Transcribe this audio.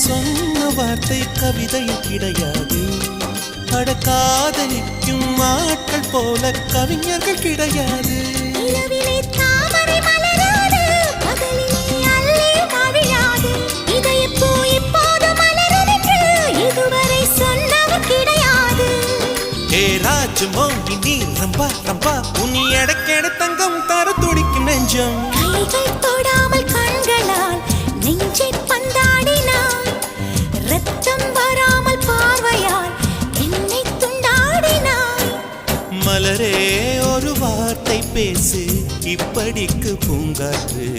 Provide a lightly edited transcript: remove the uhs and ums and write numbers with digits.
சொன்ன வார்த்தை கவிதையில் கிடையாது. காதலிக்கும் ஆட்கள் போல கவிஞர்கள் கிடையாது. நீ ரம்பா ரம்பா உன்னி எடக்கெட தங்கம் தர துடிக்கும் நெஞ்சம். கைகள் தொடாமல் கண்களால் நெஞ்சை பந்தாடினாய். ரத்தம் வராமல் பார்வையால் என்னை துண்டாடினாய். மலரே ஒரு வார்த்தை பேசு இப்படிக்கு பூங்காற்று.